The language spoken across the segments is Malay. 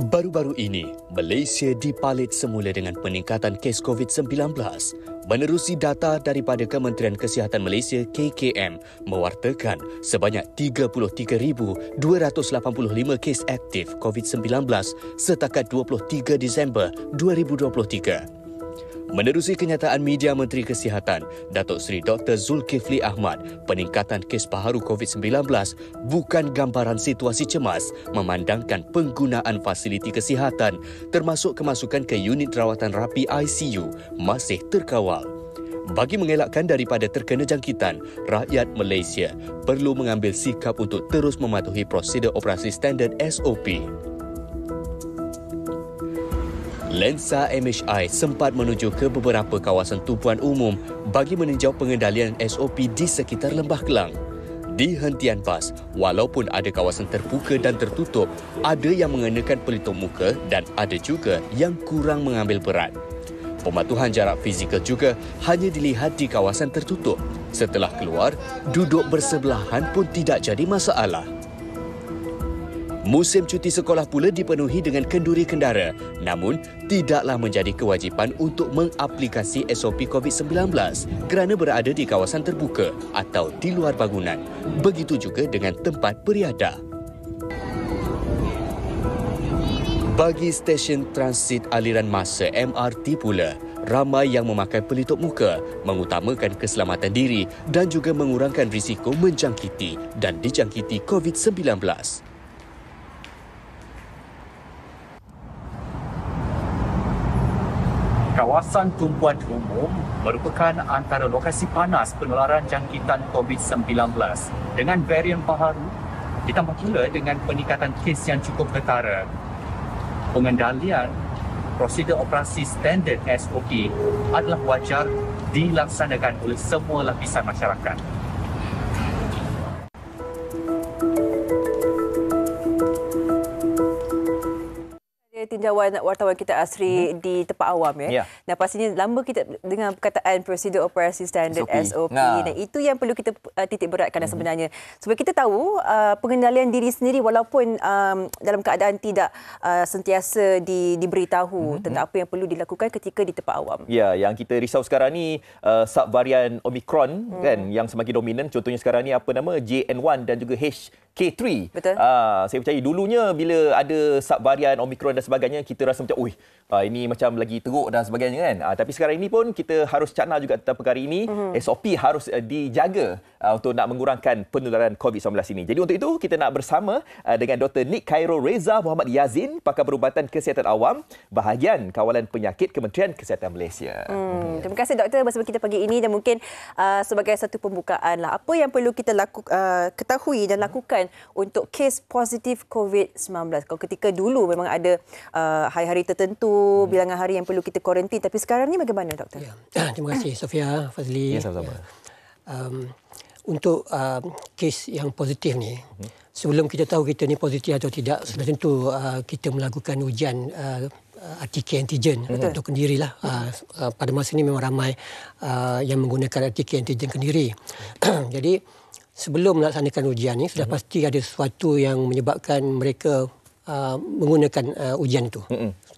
Baru-baru ini, Malaysia dipalit semula dengan peningkatan kes COVID-19. Menerusi data daripada Kementerian Kesihatan Malaysia KKM mewartakan sebanyak 33,285 kes aktif COVID-19 setakat 23 Disember 2023. Menerusi kenyataan media Menteri Kesihatan, Datuk Seri Dr. Zulkifli Ahmad, peningkatan kes baharu COVID-19 bukan gambaran situasi cemas memandangkan penggunaan fasiliti kesihatan termasuk kemasukan ke unit rawatan rapi ICU masih terkawal. Bagi mengelakkan daripada terkena jangkitan, rakyat Malaysia perlu mengambil sikap untuk terus mematuhi prosedur operasi standard SOP. Lensa MHI sempat menuju ke beberapa kawasan tumpuan umum bagi meninjau pengendalian SOP di sekitar Lembah Kelang. Di hentian bas, walaupun ada kawasan terbuka dan tertutup, ada yang mengenakan pelitup muka dan ada juga yang kurang mengambil berat. Pematuhan jarak fizikal juga hanya dilihat di kawasan tertutup. Setelah keluar, duduk bersebelahan pun tidak jadi masalah. Musim cuti sekolah pula dipenuhi dengan kenduri kendara, namun tidaklah menjadi kewajipan untuk mengaplikasi SOP COVID-19 kerana berada di kawasan terbuka atau di luar bangunan. Begitu juga dengan tempat beriadah. Bagi stesen transit aliran masa MRT pula, ramai yang memakai pelitup muka, mengutamakan keselamatan diri dan juga mengurangkan risiko menjangkiti dan dijangkiti COVID-19. Kawasan tumpuan umum merupakan antara lokasi panas penularan jangkitan COVID-19. Dengan varian baharu, ditambah pula dengan peningkatan kes yang cukup ketara. Pengendalian prosedur operasi standard SOP adalah wajar dilaksanakan oleh semua lapisan masyarakat. Tinjauan wartawan kita Asri di tempat awam ya. Dan pastinya lama kita dengar perkataan prosedur operasi standard SOP. Dan itu yang perlu kita titik beratkan sebenarnya. Sebab kita tahu pengendalian diri sendiri walaupun dalam keadaan tidak sentiasa diberitahu tentang apa yang perlu dilakukan ketika di tempat awam. Ya, yang kita risau sekarang ni subvarian Omicron kan yang semakin dominan. Contohnya sekarang ni apa nama JN1 dan juga HK3. Betul. Saya percaya dulunya bila ada subvarian Omicron dan sebagainya, kita rasa macam ini macam lagi teruk dan sebagainya kan. Tapi sekarang ini pun kita harus cakna juga tentang perkara ini. SOP harus dijaga untuk nak mengurangkan penularan COVID-19 ini. Jadi untuk itu kita nak bersama dengan Dr. Nick Khairul Reza Muhammad Yazin, pakar perubatan kesihatan awam, bahagian kawalan penyakit Kementerian Kesihatan Malaysia. Terima kasih doktor bersama kita pagi ini dan mungkin sebagai satu pembukaan lah, apa yang perlu kita ketahui dan lakukan untuk kes positif COVID-19. Kalau ketika dulu memang ada hari-hari tertentu, bilangan hari yang perlu kita kuarantin, tapi sekarang ni bagaimana doktor? Ya. Terima kasih Sofia, Fazli. Ya, sama-sama. Untuk kes yang positif ni, sebelum kita tahu kita ni positif atau tidak, sudah tentu kita melakukan ujian RT-PCR antigen untuk kendiri lah. Pada masa ini memang ramai yang menggunakan RT-PCR antigen kendiri. Jadi sebelum melaksanakan ujian ni sudah pasti ada sesuatu yang menyebabkan mereka menggunakan ujian itu.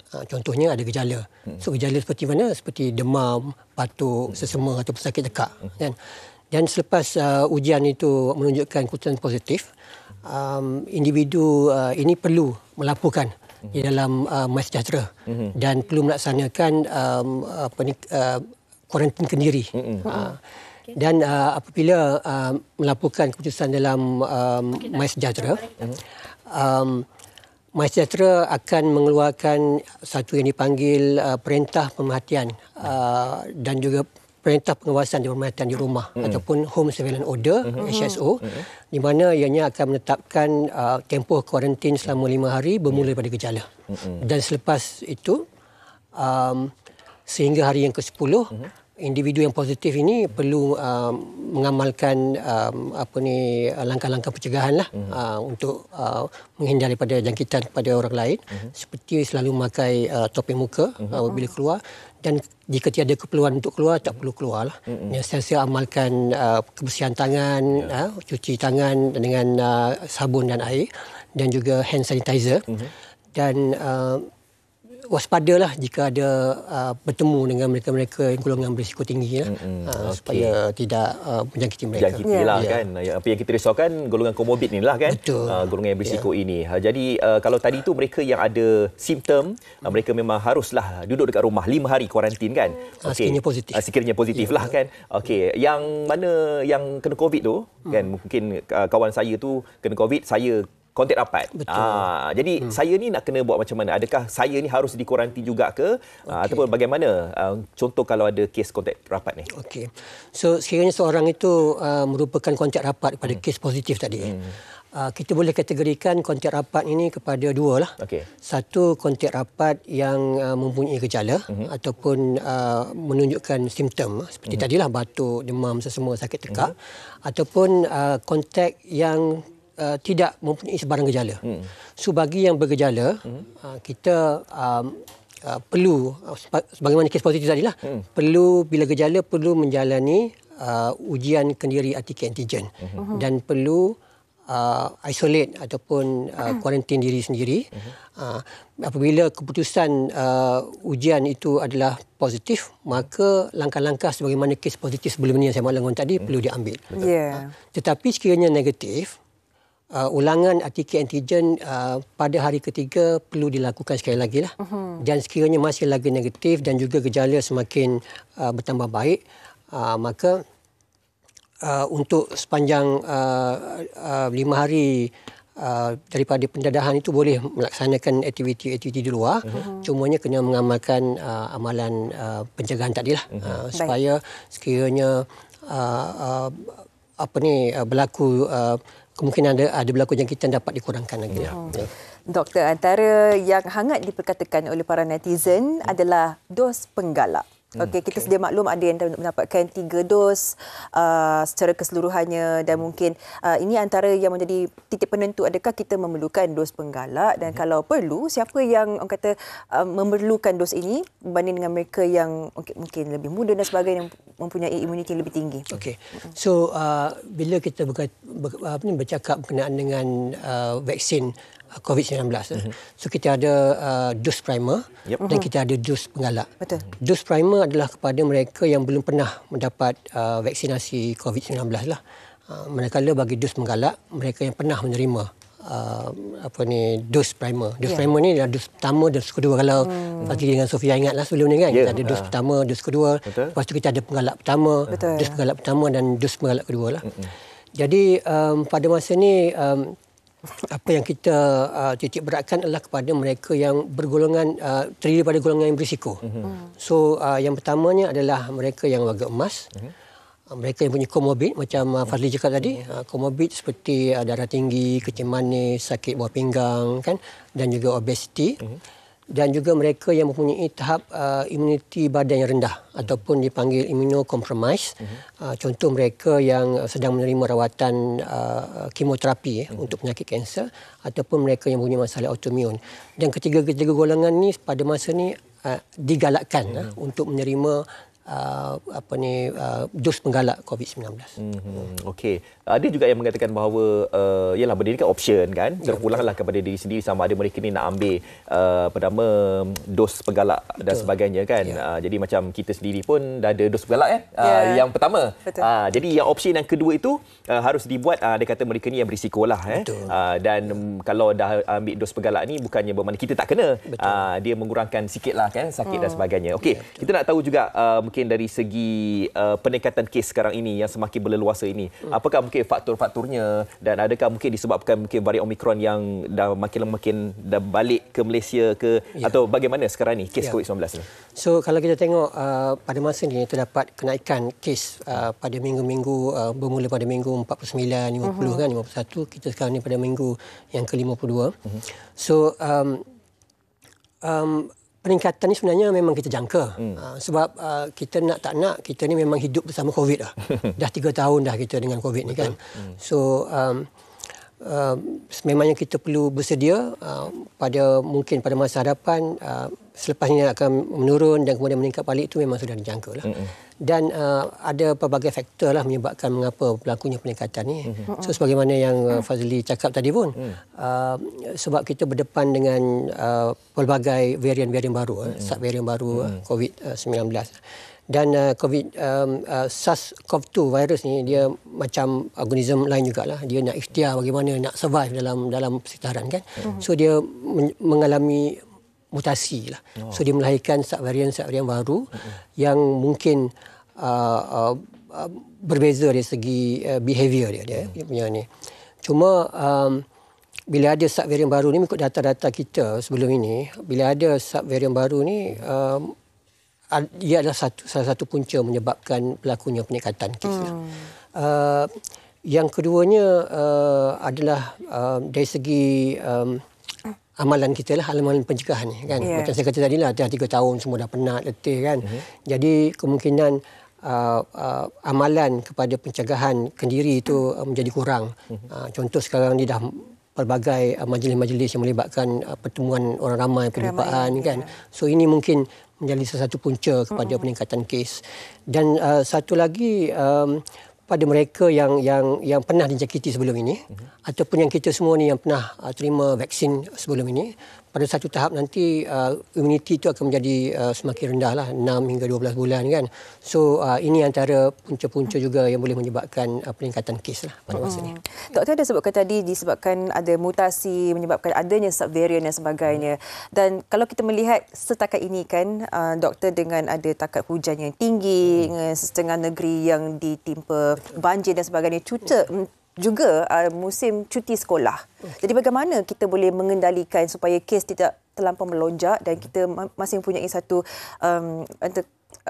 Contohnya ada gejala. So gejala seperti mana? Seperti demam, batuk, sesama atau sakit tekak. Dan selepas ujian itu menunjukkan keputusan positif, individu ini perlu melaporkan di dalam MySejahtera dan perlu melaksanakan kuarantin kendiri. Dan apabila melaporkan keputusan dalam MySejahtera, MySejahtera akan mengeluarkan satu yang dipanggil perintah pemerhatian dan juga perintah pengawasan dan pemerhatian di rumah ataupun Home Surveillance Order, HSO, di mana ianya akan menetapkan tempoh kuarantin selama 5 hari bermula daripada gejala. Dan selepas itu, sehingga hari yang ke-10, individu yang positif ini perlu mengamalkan langkah-langkah pencegahan lah untuk menghindar daripada jangkitan kepada orang lain, seperti selalu memakai topeng muka bila keluar, dan jika tiada keperluan untuk keluar tak perlu keluar lah. Sentiasa amalkan kebersihan tangan, cuci tangan dengan sabun dan air, dan juga hand sanitizer. dan waspadalah jika ada bertemu dengan mereka-mereka yang golongan berisiko tinggi supaya tidak menjangkiti mereka. Jangkitilah kan. Apa yang kita risaukan golongan komorbid ni lah kan. Golongan yang berisiko ini. Jadi kalau tadi tu mereka yang ada simptom, mereka memang haruslah duduk dekat rumah 5 hari kuarantin kan. Sekiranya positif. Sekiranya positif lah kan. Okey, yang mana yang kena COVID tu kan, mungkin kawan saya tu kena COVID, saya kontak rapat. Jadi saya ni nak kena buat macam mana? Adakah saya ni harus dikuarantin juga ke? Ataupun bagaimana? Contoh kalau ada kes kontak rapat ni. Okey. So sekiranya seorang itu merupakan kontak rapat pada kes positif tadi. Kita boleh kategorikan kontak rapat ini kepada dua lah. Satu, kontak rapat yang mempunyai gejala ataupun menunjukkan simptom seperti tadilah batuk, demam, sesemua, sakit tekak. Ataupun kontak yang tidak mempunyai sebarang gejala. So bagi yang bergejala, kita perlu, sebagaimana kes positif tadilah, perlu bila gejala perlu menjalani ujian kendiri RT antigen dan perlu isolate ataupun kuarantin diri sendiri. Apabila keputusan ujian itu adalah positif, maka langkah-langkah sebagaimana kes positif sebelum ini yang saya maklumkan tadi perlu diambil. Tetapi sekiranya negatif, ulangan RT antigen pada hari ketiga perlu dilakukan sekali lagi lah. Dan sekiranya masih lagi negatif dan juga gejala semakin bertambah baik, maka untuk sepanjang 5 hari daripada pendedahan itu boleh melaksanakan aktiviti-aktiviti di luar. Cumanya kena mengamalkan amalan pencegahan tadilah, supaya sekiranya berlaku kemungkinan ada berlaku jangkitan dapat dikurangkan lagi. Doktor, antara yang hangat diperkatakan oleh para netizen adalah dos penggalak. Kita sedia maklum ada yang mendapatkan 3 dos secara keseluruhannya, dan mungkin ini antara yang menjadi titik penentu adakah kita memerlukan dos penggalak, dan kalau perlu siapa yang orang kata memerlukan dos ini berbanding dengan mereka yang mungkin lebih muda dan sebagainya, yang mempunyai imuniti lebih tinggi. So bila kita bercakap berkenaan dengan vaksin COVID-19. So kita ada dos primer dan kita ada dos penggalak. Dos primer adalah kepada mereka yang belum pernah mendapat vaksinasi COVID-19 lah. Manakala bagi dos penggalak, mereka yang pernah menerima dos primer. Dos primer ni adalah dos pertama, dos kedua. Kalau pagi dengan Sofia ingatlah sebelum ni kan, kita ada dos pertama, dos kedua. Lepas tu kita ada penggalak pertama, dos penggalak pertama dan dos penggalak kedua lah. Jadi pada masa ni apa yang kita titik beratkan adalah kepada mereka yang bergolongan terdiri pada golongan yang berisiko. So yang pertamanya adalah mereka yang warga emas, mereka yang punya komorbid macam Fazli cakap tadi, komorbid seperti darah tinggi, kencing manis, sakit buah pinggang kan, dan juga obesiti. Dan juga mereka yang mempunyai tahap imuniti badan yang rendah ataupun dipanggil immunocompromised. Contoh mereka yang sedang menerima rawatan kemoterapi untuk penyakit kanser, ataupun mereka yang mempunyai masalah autoimun. Dan ketiga-ketiga golongan ni pada masa ni digalakkan untuk menerima dos penggalak COVID-19. Okey. Ada juga yang mengatakan bahawa ialah benda ni kan option kan, terpulanglah kepada diri sendiri sama ada mereka ni nak ambil dos penggalak dan sebagainya kan. Jadi macam kita sendiri pun dah ada dos penggalak yang pertama. Jadi yang option yang kedua itu harus dibuat, dia kata mereka ni yang berisikolah dan kalau dah ambil dos penggalak ni bukannya bermakna kita tak kena. Dia mengurangkan sikitlah kan sakit dan sebagainya. Okey, kita nak tahu juga mungkin dari segi peningkatan kes sekarang ini yang semakin berleluasa ini, apakah mungkin faktor-faktornya, dan adakah mungkin disebabkan mungkin varian Omicron yang dah makin dah balik ke Malaysia ke, atau bagaimana sekarang ni kes COVID-19 ni? So kalau kita tengok pada masa ni terdapat kenaikan kes pada minggu-minggu bermula pada minggu 49, 50 kan, 51, kita sekarang ni pada minggu yang ke-52. So peningkatan ni sebenarnya memang kita jangka. Sebab kita nak tak nak, kita ni memang hidup bersama COVID dah. Dah 3 tahun dah kita dengan COVID ni kan. So sememangnya kita perlu bersedia mungkin pada masa hadapan selepas ini akan menurun dan kemudian meningkat balik, itu memang sudah dijangka lah. Dan ada pelbagai faktor lah menyebabkan mengapa berlakunya peningkatan ni. So sebagaimana yang Fazli cakap tadi pun, sebab kita berdepan dengan pelbagai varian-varian baru, subvarian baru COVID-19. Dan SARS-CoV-2 virus ni dia macam organism lain jugalah. Dia nak ikhtiar bagaimana nak survive dalam sekitaran kan. So dia mengalami mutasi lah. So dia melahirkan subvarian baru yang mungkin berbeza dari segi behavior dia punya ni. Cuma bila ada subvarian baru ni, mengikut data-data kita sebelum ini, bila ada subvarian baru ni dia adalah salah satu punca menyebabkan berlakunya peningkatan kes. Yang keduanya adalah dari segi amalan kita lah, amalan pencegahan ni kan. Macam saya kata tadi lah, dah 3 tahun semua dah penat, letih kan. Jadi kemungkinan amalan kepada pencegahan kendiri itu menjadi kurang. Contoh sekarang ni dah pelbagai majlis-majlis yang melibatkan pertemuan orang ramai, perjumpaan kan. So ini mungkin menjadi salah satu punca kepada peningkatan kes. Dan satu lagi, pada mereka yang pernah dijangkiti sebelum ini ataupun yang kita semua ni yang pernah terima vaksin sebelum ini, pada satu tahap nanti imuniti itu akan menjadi semakin rendah lah, 6 hingga 12 bulan kan. So ini antara punca-punca juga yang boleh menyebabkan peningkatan kes lah pada masa ini. Doktor ada sebutkan tadi disebabkan ada mutasi, menyebabkan adanya subvarian dan sebagainya. Dan kalau kita melihat setakat ini kan, doktor, dengan ada takat hujan yang tinggi, setengah negeri yang ditimpa banjir dan sebagainya, juga musim cuti sekolah. Jadi bagaimana kita boleh mengendalikan supaya kes tidak terlampau melonjak dan kita masih mempunyai satu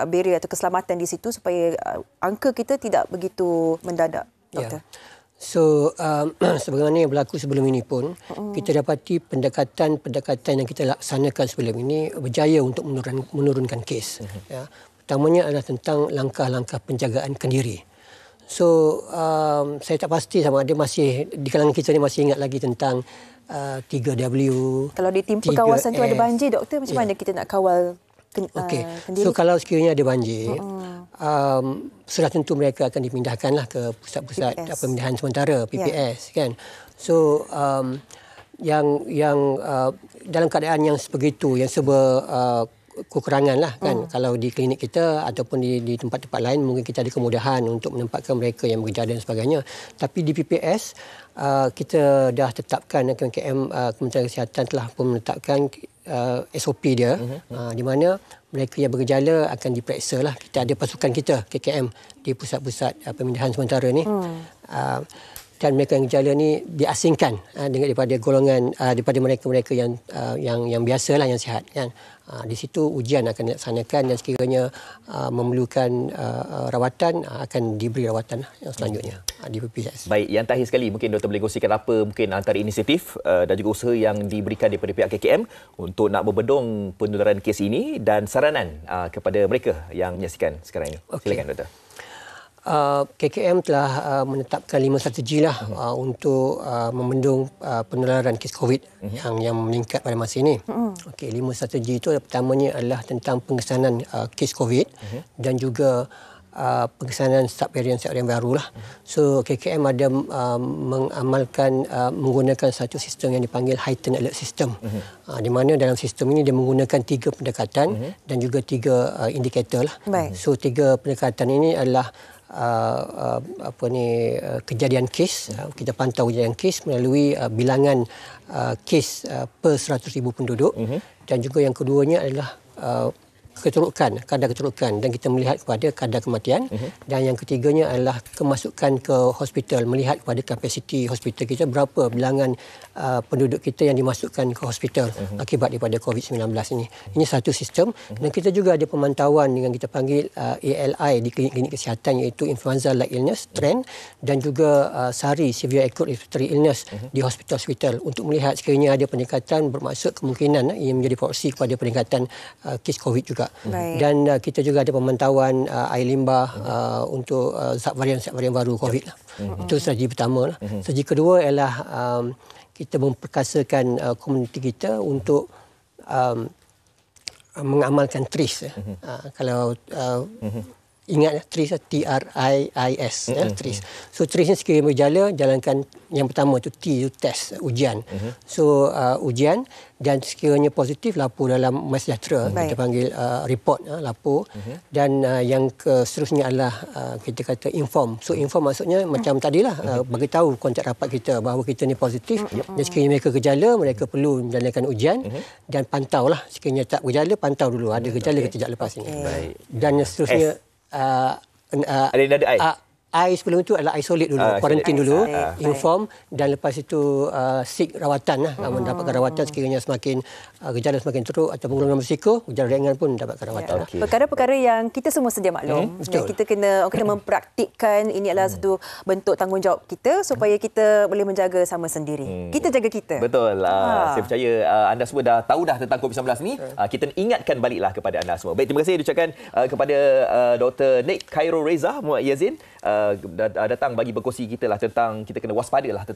barrier atau keselamatan di situ supaya angka kita tidak begitu mendadak, doktor? So sebagaimana yang berlaku sebelum ini pun, kita dapati pendekatan yang kita laksanakan sebelum ini berjaya untuk menurunkan kes. Pertamanya adalah tentang langkah-langkah penjagaan kendiri. So saya tak pasti sama ada masih di kalangan kita ni masih ingat lagi tentang 3W. Kalau ditimpa kawasan tu ada banjir, doktor, macam mana kita nak kawal kendiri? So kalau sekiranya ada banjir, sudah tentu mereka akan dipindahkanlah ke pusat-pusat pemindahan sementara, PPS kan. So yang dalam keadaan yang sebegitu, yang serba kekurangan lah kan. Kalau di klinik kita ataupun di tempat-tempat lain mungkin kita ada kemudahan untuk menempatkan mereka yang bekerja dan sebagainya. Tapi di PPS kita dah tetapkan, KKM Kementerian Kesihatan telah pun menetapkan SOP dia, di mana mereka yang bergejala akan diperiksa lah. Kita ada pasukan kita KKM di pusat-pusat pemindahan sementara ni. Dan mereka yang gejala ni diasingkan daripada golongan daripada mereka-mereka yang biasalah, yang sihat kan. Di situ ujian akan dilaksanakan dan sekiranya memerlukan rawatan akan diberi rawatan yang selanjutnya di PPS. Baik, yang terakhir sekali mungkin Dr. boleh kongsikan apa mungkin antara inisiatif dan juga usaha yang diberikan daripada pihak KKM untuk nak membendung penularan kes ini dan saranan kepada mereka yang menyaksikan sekarang ini. Silakan Dr. KKM telah menetapkan 5 strategi lah untuk membendung penularan kes COVID yang meningkat pada masa ini. 5 strategi itu pertamanya adalah tentang pengesanan kes COVID dan juga pengesanan subvarian baru lah. So KKM ada mengamalkan menggunakan satu sistem yang dipanggil heightened alert system, di mana dalam sistem ini dia menggunakan 3 pendekatan dan juga 3 indikator lah. So 3 pendekatan ini adalah kejadian kes. Kita pantau kejadian kes melalui bilangan kes per 100,000 penduduk, dan juga yang keduanya adalah kadar keterukan, dan kita melihat kepada kadar kematian, dan yang ketiganya adalah kemasukan ke hospital, melihat kepada kapasiti hospital kita, berapa bilangan penduduk kita yang dimasukkan ke hospital akibat daripada COVID-19 ini. Ini satu sistem, dan kita juga ada pemantauan dengan kita panggil ALI di klinik-klinik kesihatan, iaitu influenza-like illness trend, dan juga SARI severe acute respiratory illness di hospital-hospital, untuk melihat sekiranya ada peningkatan, bermaksud kemungkinan ia menjadi proksi kepada peningkatan kes COVID juga. juga. Dan kita juga ada pemantauan air limbah untuk subvarian baru COVID lah. Itu strategi pertama lah. Strategi kedua ialah kita memperkasakan komuniti kita untuk mengamalkan TRIS. Kalau ingat TRIS, TRIIS, TRIS. So TRIS ni sekiranya berjala, jalankan yang pertama tu T, itu test, ujian. So ujian, dan sekiranya positif, lapor dalam MySejahtera. Kita panggil report, lapor. Dan yang seterusnya adalah kita kata inform. So inform maksudnya macam tadilah, bagi tahu kontak rapat kita bahawa kita ni positif. Dan sekiranya mereka gejala, mereka perlu menjalankan ujian. Dan pantaulah, sekiranya tak gejala, pantau dulu. Ada gejala ke tidak lepas ini. Dan seterusnya, ada I sebelum itu adalah isolate dulu, kuarantin dulu, inform, dan lepas itu seek rawatan lah. Mendapatkan rawatan sekiranya semakin gejala semakin teruk ataupun golongan berisiko, gejala ringan pun mendapatkan rawatan. Perkara-perkara yang kita semua sedia maklum. Dan kita kena mempraktikkan, ini adalah satu bentuk tanggungjawab kita supaya kita boleh menjaga sama sendiri. Kita jaga kita. Betul. Saya percaya anda semua dah tahu dah tentang COVID-19 ni. Kita ingatkan baliklah kepada anda semua. Baik, terima kasih diucapkan kepada Dr. Nik Khairul Reza Muhammad Yazin datang bagi berkongsi kita lah tentang kita kena waspada lah tentang